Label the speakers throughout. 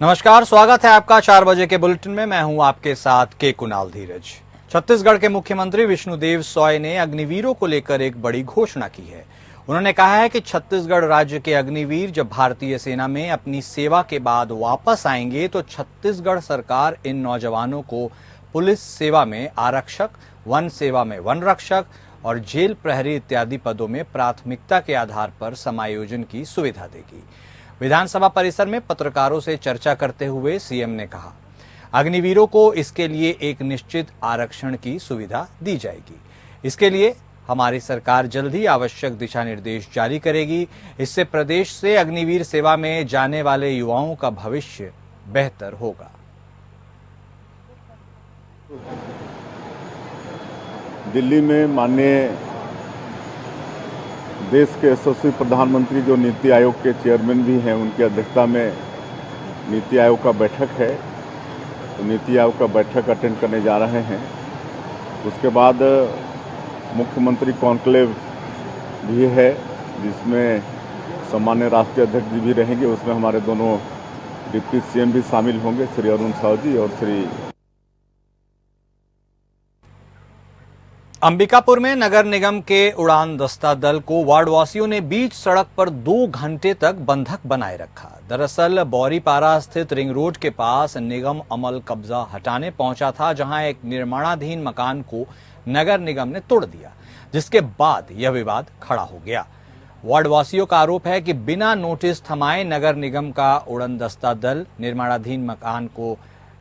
Speaker 1: नमस्कार, स्वागत है आपका 4 बजे के बुलेटिन में। मैं हूं आपके साथ के कुणाल धीरज। छत्तीसगढ़ के मुख्यमंत्री विष्णुदेव साय ने अग्निवीरों को लेकर एक बड़ी घोषणा की है। उन्होंने कहा है कि छत्तीसगढ़ राज्य के अग्निवीर जब भारतीय सेना में अपनी सेवा के बाद वापस आएंगे तो छत्तीसगढ़ सरकार इन नौजवानों को पुलिस सेवा में आरक्षक, वन सेवा में वन रक्षक और जेल प्रहरी इत्यादि पदों में प्राथमिकता के आधार पर समायोजन की सुविधा देगी। विधानसभा परिसर में पत्रकारों से चर्चा करते हुए सीएम ने कहा, अग्निवीरों को इसके लिए एक निश्चित आरक्षण की सुविधा दी जाएगी। इसके लिए हमारी सरकार जल्द ही आवश्यक दिशा निर्देश जारी करेगी। इससे प्रदेश से अग्निवीर सेवा में जाने वाले युवाओं का भविष्य बेहतर होगा।
Speaker 2: दिल्ली में माननीय देश के यशस्वी प्रधानमंत्री जो नीति आयोग के चेयरमैन भी हैं, उनकी अध्यक्षता में नीति आयोग का बैठक है। तो नीति आयोग का बैठक अटेंड करने जा रहे हैं। उसके बाद मुख्यमंत्री कॉन्क्लेव भी है, जिसमें सम्मान्य राष्ट्रीय अध्यक्ष जी भी रहेंगे। उसमें हमारे दोनों डिप्टी सीएम भी शामिल होंगे, श्री अरुण साहू जी और श्री।
Speaker 1: अंबिकापुर में नगर निगम के उड़ान दस्ता दल को वार्डवासियों ने बीच सड़क पर 2 घंटे तक बंधक बनाए रखा। दरअसल बौरीपारा स्थित रिंग रोड के पास निगम अमल कब्जा हटाने पहुंचा था, जहां एक निर्माणाधीन मकान को नगर निगम ने तोड़ दिया, जिसके बाद यह विवाद खड़ा हो गया। वार्डवासियों का आरोप है कि बिना नोटिस थमाए नगर निगम का उड़न दस्ता दल निर्माणाधीन मकान को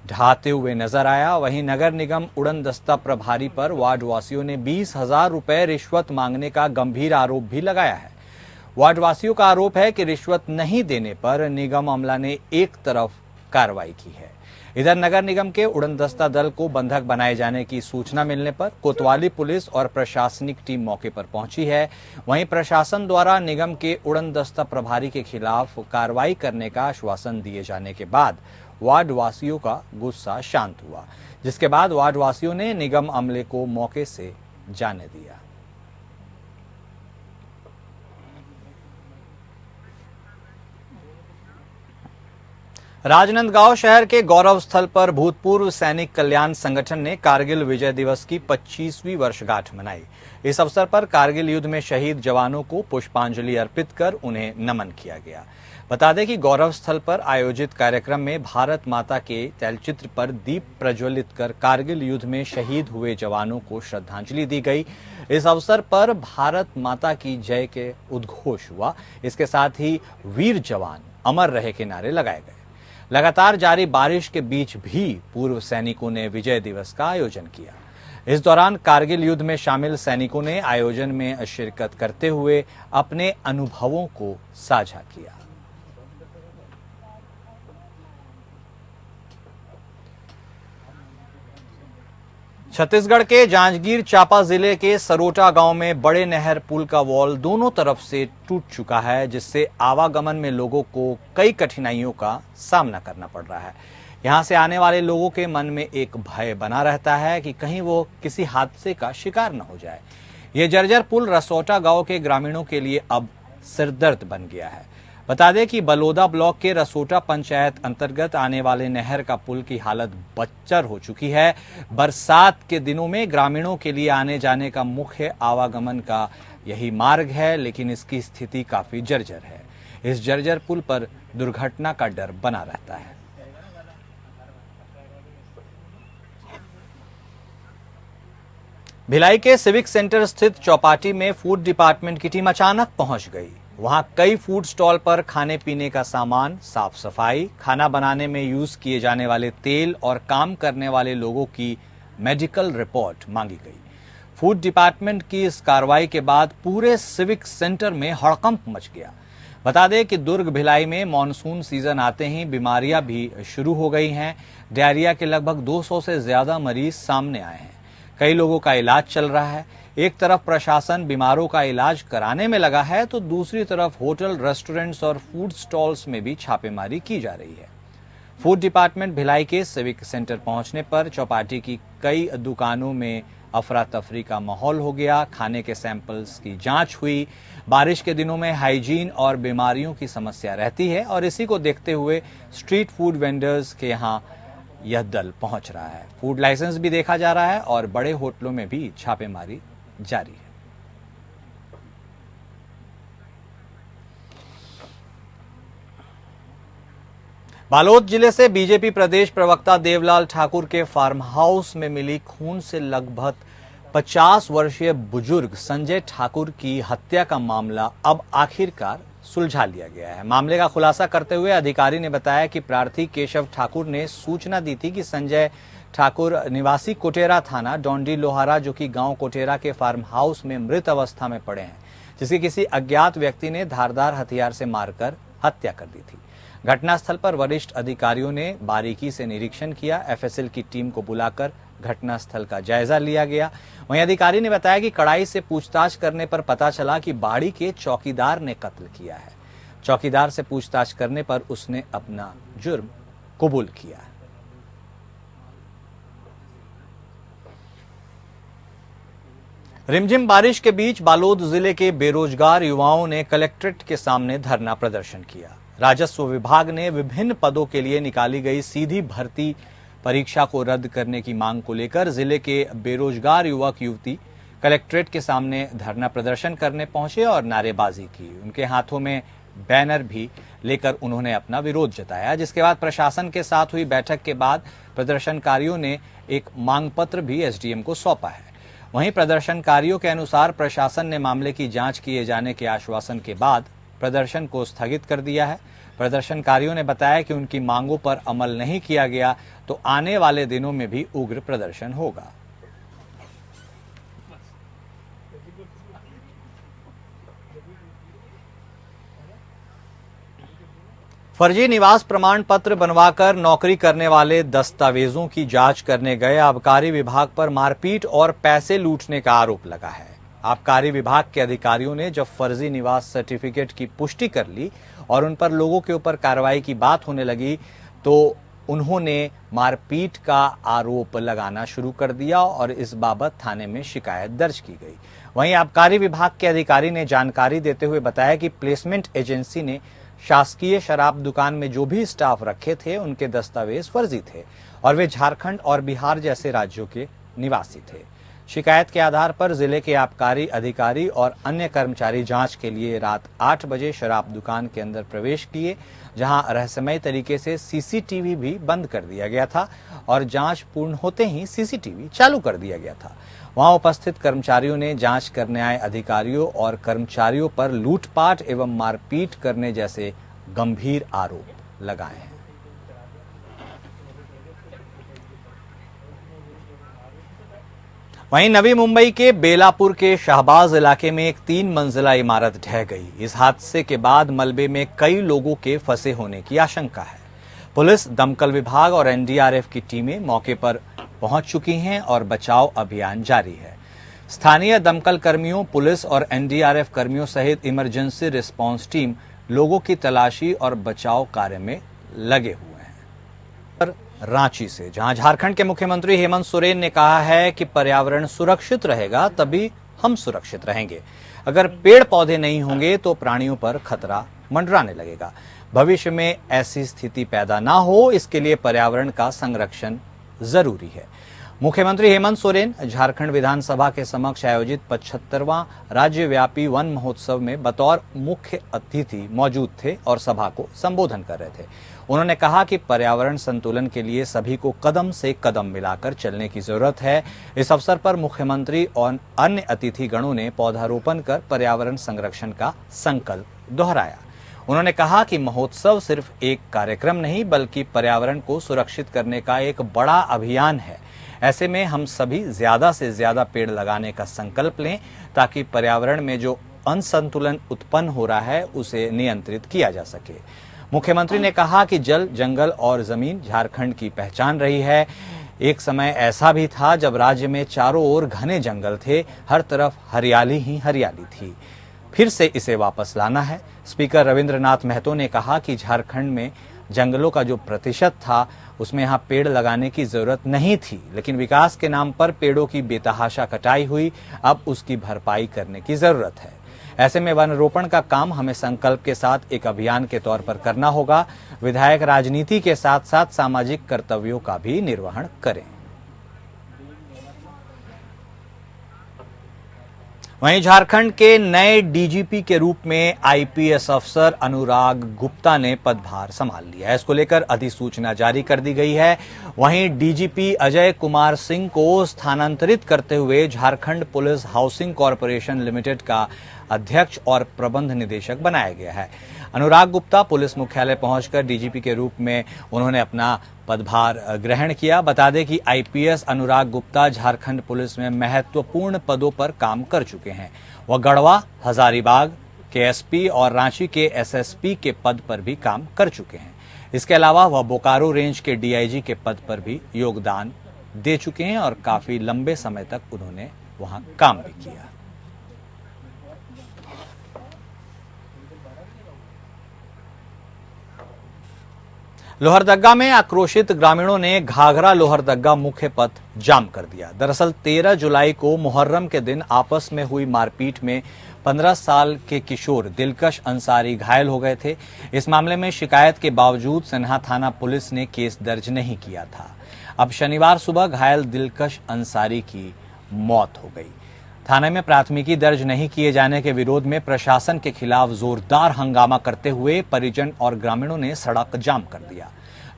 Speaker 1: ढहाते हुए नजर आया। वहीं नगर निगम उड़न दस्ता प्रभारी पर वार्डवासियों ने 20,000 रुपए रिश्वत मांगने का गंभीर आरोप भी लगाया है। वार्डवासियों का आरोप है कि रिश्वत नहीं देने पर निगम अमला ने एक तरफ कार्रवाई की है। इधर नगर निगम के उड़न दस्ता दल को बंधक बनाए जाने की सूचना मिलने पर कोतवाली पुलिस और प्रशासनिक टीम मौके पर पहुंची है। वहीं प्रशासन द्वारा निगम के उड़न दस्ता प्रभारी के खिलाफ कार्रवाई करने का आश्वासन दिए जाने के बाद वार्ड वासियों का गुस्सा शांत हुआ, जिसके बाद वार्ड वासियों ने निगम अमले को मौके से जाने दिया। राजनांदगांव शहर के गौरव स्थल पर भूतपूर्व सैनिक कल्याण संगठन ने कारगिल विजय दिवस की 25वीं वर्षगांठ मनाई। इस अवसर पर कारगिल युद्ध में शहीद जवानों को पुष्पांजलि अर्पित कर उन्हें नमन किया गया। बता दें कि गौरव स्थल पर आयोजित कार्यक्रम में भारत माता के तैलचित्र पर दीप प्रज्वलित कर कारगिल युद्ध में शहीद हुए जवानों को श्रद्धांजलि दी गई। इस अवसर पर भारत माता की जय के उद्घोष हुआ। इसके साथ ही वीर जवान अमर रहे के नारे लगाए गए। लगातार जारी बारिश के बीच भी पूर्व सैनिकों ने विजय दिवस का आयोजन किया। इस दौरान कारगिल युद्ध में शामिल सैनिकों ने आयोजन में शिरकत करते हुए अपने अनुभवों को साझा किया। छत्तीसगढ़ के जांजगीर चांपा जिले के सरोटा गांव में बड़े नहर पुल का वॉल दोनों तरफ से टूट चुका है, जिससे आवागमन में लोगों को कई कठिनाइयों का सामना करना पड़ रहा है। यहां से आने वाले लोगों के मन में एक भय बना रहता है कि कहीं वो किसी हादसे का शिकार न हो जाए। ये जर्जर पुल रसोटा गांव के ग्रामीणों के लिए अब सिरदर्द बन गया है। बता दें कि बलोदा ब्लॉक के रसोटा पंचायत अंतर्गत आने वाले नहर का पुल की हालत बदतर हो चुकी है। बरसात के दिनों में ग्रामीणों के लिए आने जाने का मुख्य आवागमन का यही मार्ग है, लेकिन इसकी स्थिति काफी जर्जर है। इस जर्जर पुल पर दुर्घटना का डर बना रहता है। भिलाई के सिविक सेंटर स्थित चौपाटी में फूड डिपार्टमेंट की टीम अचानक पहुंच गई। वहां कई फूड स्टॉल पर खाने पीने का सामान, साफ सफाई, खाना बनाने में यूज किए जाने वाले तेल और काम करने वाले लोगों की मेडिकल रिपोर्ट मांगी गई। फूड डिपार्टमेंट की इस कार्रवाई के बाद पूरे सिविक सेंटर में हड़कंप मच गया। बता दें कि दुर्ग भिलाई में मॉनसून सीजन आते ही बीमारियां भी शुरू हो गई हैं। डायरिया के लगभग 200 से ज्यादा मरीज सामने आए हैं। कई लोगों का इलाज चल रहा है। एक तरफ प्रशासन बीमारों का इलाज कराने में लगा है, तो दूसरी तरफ होटल, रेस्टोरेंट्स और फूड स्टॉल्स में भी छापेमारी की जा रही है। फूड डिपार्टमेंट भिलाई के सिविक सेंटर पहुंचने पर चौपाटी की कई दुकानों में अफरा तफरी का माहौल हो गया। खाने के सैंपल्स की जांच हुई। बारिश के दिनों में हाइजीन और बीमारियों की समस्या रहती है और इसी को देखते हुए स्ट्रीट फूड वेंडर्स के यहां यह दल पहुंच रहा है। फूड लाइसेंस भी देखा जा रहा है और बड़े होटलों में भी छापेमारी जारी है। बालोद जिले से बीजेपी प्रदेश प्रवक्ता देवलाल ठाकुर के फार्म हाउस में मिली खून से लगभग 50 वर्षीय बुजुर्ग संजय ठाकुर की हत्या का मामला अब आखिरकार सुलझा लिया गया है। मामले का खुलासा करते हुए अधिकारी ने बताया कि प्रार्थी केशव ठाकुर ने सूचना दी थी कि संजय ठाकुर निवासी कोटेरा थाना डोंडी लोहारा, जो कि गांव कोटेरा के फार्म हाउस में मृत अवस्था में पड़े हैं, जिसकी किसी अज्ञात व्यक्ति ने धारदार हथियार से मारकर हत्या कर दी थी। घटनास्थल पर वरिष्ठ अधिकारियों ने बारीकी से निरीक्षण किया। एफएसएल की टीम को बुलाकर घटनास्थल का जायजा लिया गया। वहीं अधिकारी ने बताया कि कड़ाई से पूछताछ करने पर पता चला कि बाड़ी के चौकीदार ने कत्ल किया है। चौकीदार से पूछताछ करने पर उसने अपना जुर्म कबूल किया है। रिमझिम बारिश के बीच बालोद जिले के बेरोजगार युवाओं ने कलेक्ट्रेट के सामने धरना प्रदर्शन किया। राजस्व विभाग ने विभिन्न पदों के लिए निकाली गई सीधी भर्ती परीक्षा को रद्द करने की मांग को लेकर जिले के बेरोजगार युवक युवती कलेक्ट्रेट के सामने धरना प्रदर्शन करने पहुंचे और नारेबाजी की। उनके हाथों में बैनर भी लेकर उन्होंने अपना विरोध जताया, जिसके बाद प्रशासन के साथ हुई बैठक के बाद प्रदर्शनकारियों ने एक मांग पत्र भी एसडीएम को सौंपा है। वहीं प्रदर्शनकारियों के अनुसार प्रशासन ने मामले की जांच किए जाने के आश्वासन के बाद प्रदर्शन को स्थगित कर दिया है। प्रदर्शनकारियों ने बताया कि उनकी मांगों पर अमल नहीं किया गया तो आने वाले दिनों में भी उग्र प्रदर्शन होगा। फर्जी निवास प्रमाण पत्र बनवाकर नौकरी करने वाले दस्तावेजों की जांच करने गए आबकारी विभाग पर मारपीट और पैसे लूटने का आरोप लगा है। आबकारी विभाग के अधिकारियों ने जब फर्जी निवास सर्टिफिकेट की पुष्टि कर ली और उन पर लोगों के ऊपर कार्रवाई की बात होने लगी तो उन्होंने मारपीट का आरोप लगाना शुरू कर दिया और इस बाबत थाने में शिकायत दर्ज की गई। वहीं आबकारी विभाग के अधिकारी ने जानकारी देते हुए बताया कि प्लेसमेंट एजेंसी ने शासकीय शराब दुकान में जो भी स्टाफ रखे थे उनके दस्तावेज फर्जी थे और वे झारखंड और बिहार जैसे राज्यों के निवासी थे। शिकायत के आधार पर जिले के आबकारी अधिकारी और अन्य कर्मचारी जांच के लिए रात 8 बजे शराब दुकान के अंदर प्रवेश किए, जहां रहस्यमय तरीके से सीसीटीवी भी बंद कर दिया गया था और जांच पूर्ण होते ही सीसीटीवी चालू कर दिया गया था। वहां उपस्थित कर्मचारियों ने जांच करने आए अधिकारियों और कर्मचारियों पर लूटपाट एवं मारपीट करने जैसे गंभीर आरोप लगाए हैं। वहीं नवी मुंबई के बेलापुर के शाहबाज इलाके में एक 3 मंजिला इमारत ढह गई। इस हादसे के बाद मलबे में कई लोगों के फंसे होने की आशंका है। पुलिस, दमकल विभाग और एनडीआरएफ की टीमें मौके पर पहुंच चुकी हैं और बचाव अभियान जारी है। स्थानीय दमकल कर्मियों, पुलिस और एनडीआरएफ कर्मियों सहित इमरजेंसी रिस्पांस टीम लोगों की तलाशी और बचाव कार्य में लगे हुए हैं। रांची से, जहां झारखंड के मुख्यमंत्री हेमंत सोरेन ने कहा है कि पर्यावरण सुरक्षित रहेगा तभी हम सुरक्षित रहेंगे। अगर पेड़ पौधे नहीं होंगे तो प्राणियों पर खतरा मंडराने लगेगा। भविष्य में ऐसी स्थिति पैदा ना हो, इसके लिए पर्यावरण का संरक्षण जरूरी है। मुख्यमंत्री हेमंत सोरेन झारखंड विधानसभा के समक्ष आयोजित 75वां राज्यव्यापी वन महोत्सव में बतौर मुख्य अतिथि मौजूद थे और सभा को संबोधन कर रहे थे। उन्होंने कहा कि पर्यावरण संतुलन के लिए सभी को कदम से कदम मिलाकर चलने की जरूरत है। इस अवसर पर मुख्यमंत्री और अन्य अतिथि गणों ने पौधारोपण कर पर्यावरण संरक्षण का संकल्प दोहराया। उन्होंने कहा कि महोत्सव सिर्फ एक कार्यक्रम नहीं बल्कि पर्यावरण को सुरक्षित करने का एक बड़ा अभियान है। ऐसे में हम सभी ज्यादा से ज्यादा पेड़ लगाने का संकल्प लें ताकि पर्यावरण में जो असंतुलन उत्पन्न हो रहा है उसे नियंत्रित किया जा सके। मुख्यमंत्री ने कहा कि जल, जंगल और जमीन झारखंड की पहचान रही है। एक समय ऐसा भी था जब राज्य में चारों ओर घने जंगल थे, हर तरफ हरियाली ही हरियाली थी। फिर से इसे वापस लाना है। स्पीकर रविंद्रनाथ महतो ने कहा कि झारखंड में जंगलों का जो प्रतिशत था उसमें यहाँ पेड़ लगाने की जरूरत नहीं थी, लेकिन विकास के नाम पर पेड़ों की बेतहाशा कटाई हुई। अब उसकी भरपाई करने की जरूरत है। ऐसे में वन रोपण का काम हमें संकल्प के साथ एक अभियान के तौर पर करना होगा। विधायक राजनीति के साथ साथ सामाजिक कर्तव्यों का भी निर्वहन करें। वहीं झारखंड के नए डीजीपी के रूप में आईपीएस अफसर अनुराग गुप्ता ने पदभार संभाल लिया है। इसको लेकर अधिसूचना जारी कर दी गई है। वहीं डीजीपी अजय कुमार सिंह को स्थानांतरित करते हुए Jharkhand police housing corporation limited का अध्यक्ष और प्रबंध निदेशक बनाया गया है। अनुराग गुप्ता पुलिस मुख्यालय पहुंचकर डीजीपी के रूप में उन्होंने अपना पदभार ग्रहण किया। बता दें कि आईपीएस अनुराग गुप्ता झारखंड पुलिस में महत्वपूर्ण पदों पर काम कर चुके हैं। वह गढ़वा, हजारीबाग के एसपी और रांची के एसएसपी के पद पर भी काम कर चुके हैं। इसके अलावा वह बोकारो रेंज के डीआईजी के पद पर भी योगदान दे चुके हैं और काफी लंबे समय तक उन्होंने वहां काम भी किया। लोहरदग्गा में आक्रोशित ग्रामीणों ने घाघरा लोहरदग्गा मुख्य पथ जाम कर दिया। दरअसल 13 जुलाई को मुहर्रम के दिन आपस में हुई मारपीट में 15 साल के किशोर दिलकश अंसारी घायल हो गए थे। इस मामले में शिकायत के बावजूद सिन्हा थाना पुलिस ने केस दर्ज नहीं किया था। अब शनिवार सुबह घायल दिलकश अंसारी की मौत हो गई। थाने में प्राथमिकी दर्ज नहीं किए जाने के विरोध में प्रशासन के खिलाफ जोरदार हंगामा करते हुए परिजन और ग्रामीणों ने सड़क जाम कर दिया।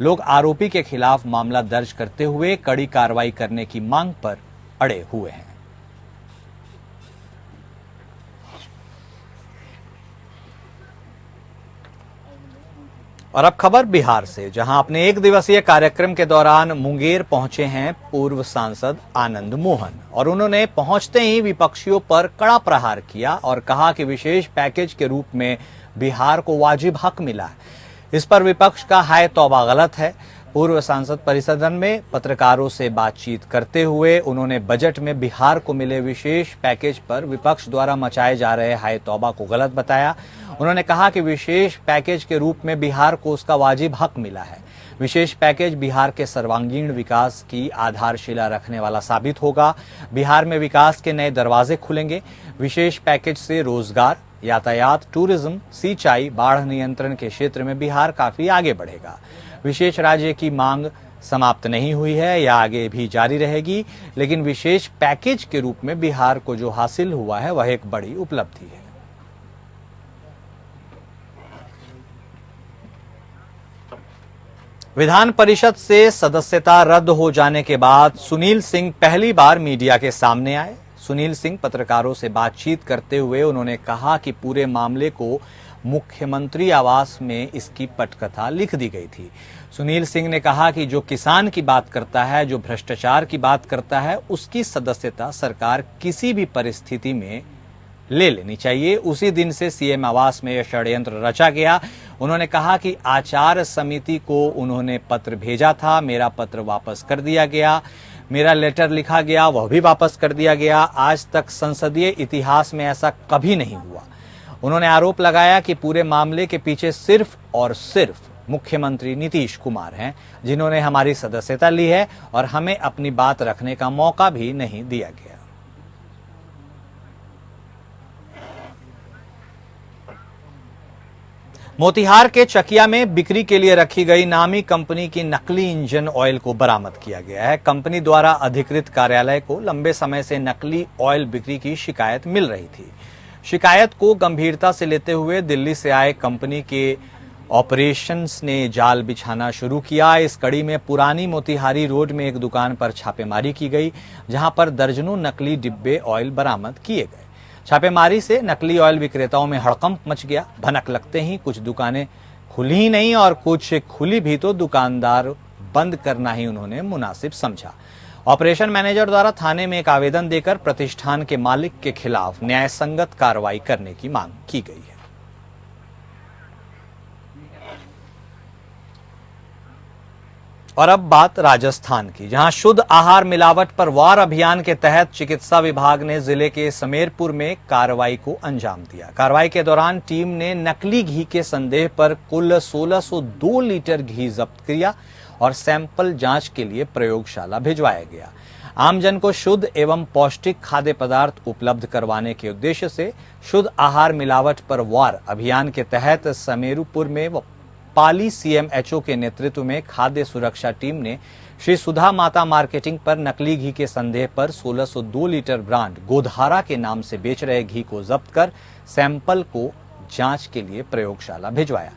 Speaker 1: लोग आरोपी के खिलाफ मामला दर्ज करते हुए कड़ी कार्रवाई करने की मांग पर अड़े हुए हैं। और अब खबर बिहार से, जहां अपने एक दिवसीय कार्यक्रम के दौरान मुंगेर पहुंचे हैं पूर्व सांसद आनंद मोहन और उन्होंने पहुंचते ही विपक्षियों पर कड़ा प्रहार किया और कहा कि विशेष पैकेज के रूप में बिहार को वाजिब हक मिला है। इस पर विपक्ष का हाय तौबा गलत है। पूर्व सांसद परिसदन में पत्रकारों से बातचीत करते हुए उन्होंने बजट में बिहार को मिले विशेष पैकेज पर विपक्ष द्वारा मचाए जा रहे हाय तौबा को गलत बताया। उन्होंने कहा कि विशेष पैकेज के रूप में बिहार को उसका वाजिब हक मिला है। विशेष पैकेज बिहार के सर्वांगीण विकास की आधारशिला रखने वाला साबित होगा। बिहार में विकास के नए दरवाजे खुलेंगे। विशेष पैकेज से रोजगार, यातायात, टूरिज्म, सिंचाई, बाढ़ नियंत्रण के क्षेत्र में बिहार काफी आगे बढ़ेगा। विशेष राज्य की मांग समाप्त नहीं हुई है या आगे भी जारी रहेगी, लेकिन विशेष पैकेज के रूप में बिहार को जो हासिल हुआ है वह एक बड़ी उपलब्धि है। विधान परिषद से सदस्यता रद्द हो जाने के बाद सुनील सिंह पहली बार मीडिया के सामने आए। सुनील सिंह पत्रकारों से बातचीत करते हुए उन्होंने कहा कि पूरे मामले को मुख्यमंत्री आवास में इसकी पटकथा लिख दी गई थी। सुनील सिंह ने कहा कि जो किसान की बात करता है, जो भ्रष्टाचार की बात करता है, उसकी सदस्यता सरकार किसी भी परिस्थिति में ले लेनी चाहिए। उसी दिन से सीएम आवास में यह षड्यंत्र रचा गया। उन्होंने कहा कि आचार समिति को उन्होंने पत्र भेजा था, मेरा पत्र वापस कर दिया गया, मेरा लेटर लिखा गया, वह भी वापस कर दिया गया। आज तक संसदीय इतिहास में ऐसा कभी नहीं हुआ। उन्होंने आरोप लगाया कि पूरे मामले के पीछे सिर्फ और सिर्फ मुख्यमंत्री नीतीश कुमार हैं, जिन्होंने हमारी सदस्यता ली है और हमें अपनी बात रखने का मौका भी नहीं दिया गया। मोतिहार के चकिया में बिक्री के लिए रखी गई नामी कंपनी की नकली इंजन ऑयल को बरामद किया गया है। कंपनी द्वारा अधिकृत कार्यालय को लंबे समय से नकली ऑयल बिक्री की शिकायत मिल रही थी। शिकायत को गंभीरता से लेते हुए दिल्ली से आए कंपनी के ऑपरेशंस ने जाल बिछाना शुरू किया। इस कड़ी में पुरानी मोतिहारी रोड में एक दुकान पर छापेमारी की गई, जहां पर दर्जनों नकली डिब्बे ऑयल बरामद किए गए। छापेमारी से नकली ऑयल विक्रेताओं में हड़कंप मच गया। भनक लगते ही कुछ दुकानें खुली ही नहीं और कुछ खुली भी तो दुकानदार बंद करना ही उन्होंने मुनासिब समझा। ऑपरेशन मैनेजर द्वारा थाने में एक आवेदन देकर प्रतिष्ठान के मालिक के खिलाफ न्यायसंगत कार्रवाई करने की मांग की गई है। और अब बात राजस्थान की, जहां शुद्ध आहार मिलावट पर वार अभियान के तहत चिकित्सा विभाग ने जिले के समेरपुर में कार्रवाई को अंजाम दिया। कार्रवाई के दौरान टीम ने नकली घी के संदेह पर कुल 1602 लीटर घी जब्त किया और सैंपल जांच के लिए प्रयोगशाला भिजवाया गया। आमजन को शुद्ध एवं पौष्टिक खाद्य पदार्थ उपलब्ध करवाने के उद्देश्य से शुद्ध आहार मिलावट पर वार अभियान के तहत समेरपुर में पाली सीएमएचओ के नेतृत्व में खाद्य सुरक्षा टीम ने श्री सुधा माता मार्केटिंग पर नकली घी के संदेह पर 1602 लीटर ब्रांड गोधारा के नाम से बेच रहे घी को जब्त कर सैंपल को जांच के लिए प्रयोगशाला भिजवाया।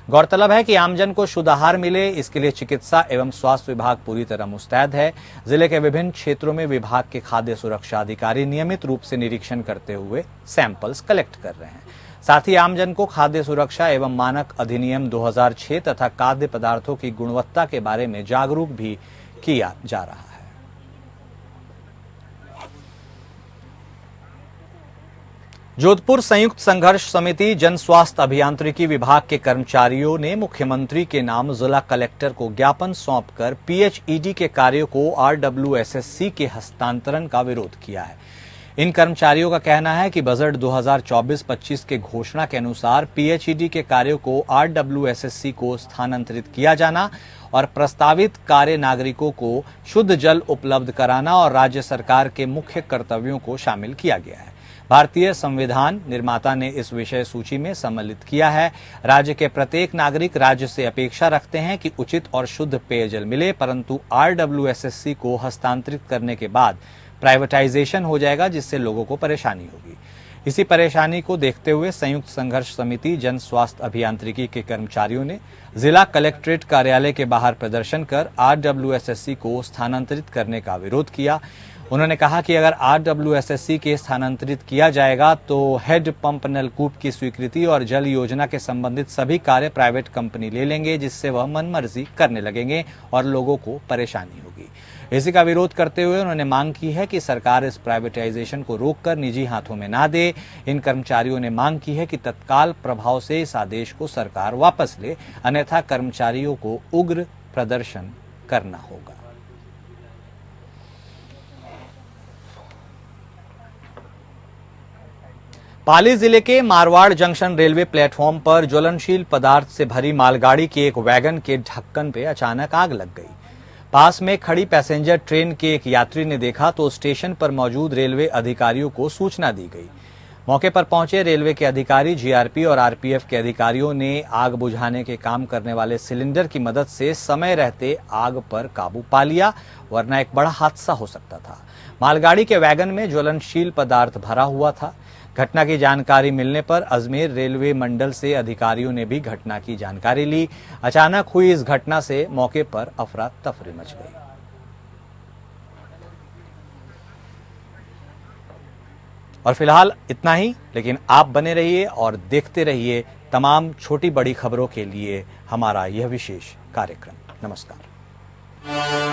Speaker 1: गौरतलब है कि आमजन को शुद्ध आहार मिले, इसके लिए चिकित्सा एवं स्वास्थ्य विभाग पूरी तरह मुस्तैद है। जिले के विभिन्न क्षेत्रों में विभाग के खाद्य सुरक्षा अधिकारी नियमित रूप से निरीक्षण करते हुए सैंपल्स कलेक्ट कर रहे हैं। साथ ही आमजन को खाद्य सुरक्षा एवं मानक अधिनियम 2006 तथा खाद्य पदार्थों की गुणवत्ता के बारे में जागरूक भी किया जा रहा है। जोधपुर संयुक्त संघर्ष समिति जन स्वास्थ्य अभियांत्रिकी विभाग के कर्मचारियों ने मुख्यमंत्री के नाम जिला कलेक्टर को ज्ञापन सौंपकर पीएचईडी के कार्यों को आरडब्ल्यूएसएससी के हस्तांतरण का विरोध किया है। इन कर्मचारियों का कहना है कि बजट 2024-25 के घोषणा के अनुसार पीएचईडी के कार्यों को आरडब्ल्यूएसएससी को स्थानांतरित किया जाना और प्रस्तावित कार्य नागरिकों को शुद्ध जल उपलब्ध कराना और राज्य सरकार के मुख्य कर्तव्यों को शामिल किया गया है। भारतीय संविधान निर्माता ने इस विषय सूची में सम्मिलित किया है। राज्य के प्रत्येक नागरिक राज्य से अपेक्षा रखते हैं कि उचित और शुद्ध पेयजल मिले, परंतु आरडब्ल्यूएसएससी को हस्तांतरित करने के बाद प्राइवेटाइजेशन हो जाएगा, जिससे लोगों को परेशानी होगी। इसी परेशानी को देखते हुए संयुक्त संघर्ष समिति जन स्वास्थ्य अभियांत्रिकी के कर्मचारियों ने जिला कलेक्ट्रेट कार्यालय के बाहर प्रदर्शन कर आरडब्ल्यूएसएससी को स्थानांतरित करने का विरोध किया। उन्होंने कहा कि अगर आरडब्ल्यूएसएससी के स्थानांतरित किया जाएगा तो हेड पंप नलकूप की स्वीकृति और जल योजना के संबंधित सभी कार्य प्राइवेट कंपनी ले लेंगे, जिससे वह मनमर्जी करने लगेंगे और लोगों को परेशानी होगी। इसी का विरोध करते हुए उन्होंने मांग की है कि सरकार इस प्राइवेटाइजेशन को रोककर निजी हाथों में ना दे। इन कर्मचारियों ने मांग की है कि तत्काल प्रभाव से इस आदेश को सरकार वापस ले, अन्यथा कर्मचारियों को उग्र प्रदर्शन करना होगा। पाली जिले के मारवाड़ जंक्शन रेलवे प्लेटफॉर्म पर ज्वलनशील पदार्थ से भरी मालगाड़ी के एक वैगन के ढक्कन पे अचानक आग लग गई। पास में खड़ी पैसेंजर ट्रेन के एक यात्री ने देखा तो स्टेशन पर मौजूद रेलवे अधिकारियों को सूचना दी गई। मौके पर पहुंचे रेलवे के अधिकारी, जीआरपी और आरपीएफ के अधिकारियों ने आग बुझाने के काम करने वाले सिलेंडर की मदद से समय रहते आग पर काबू पा लिया, वरना एक बड़ा हादसा हो सकता था। मालगाड़ी के वैगन में ज्वलनशील पदार्थ भरा हुआ था। घटना की जानकारी मिलने पर अजमेर रेलवे मंडल से अधिकारियों ने भी घटना की जानकारी ली। अचानक हुई इस घटना से मौके पर अफरा तफरी मच गई। और फिलहाल इतना ही, लेकिन आप बने रहिए और देखते रहिए तमाम छोटी बड़ी खबरों के लिए हमारा यह विशेष कार्यक्रम। नमस्कार।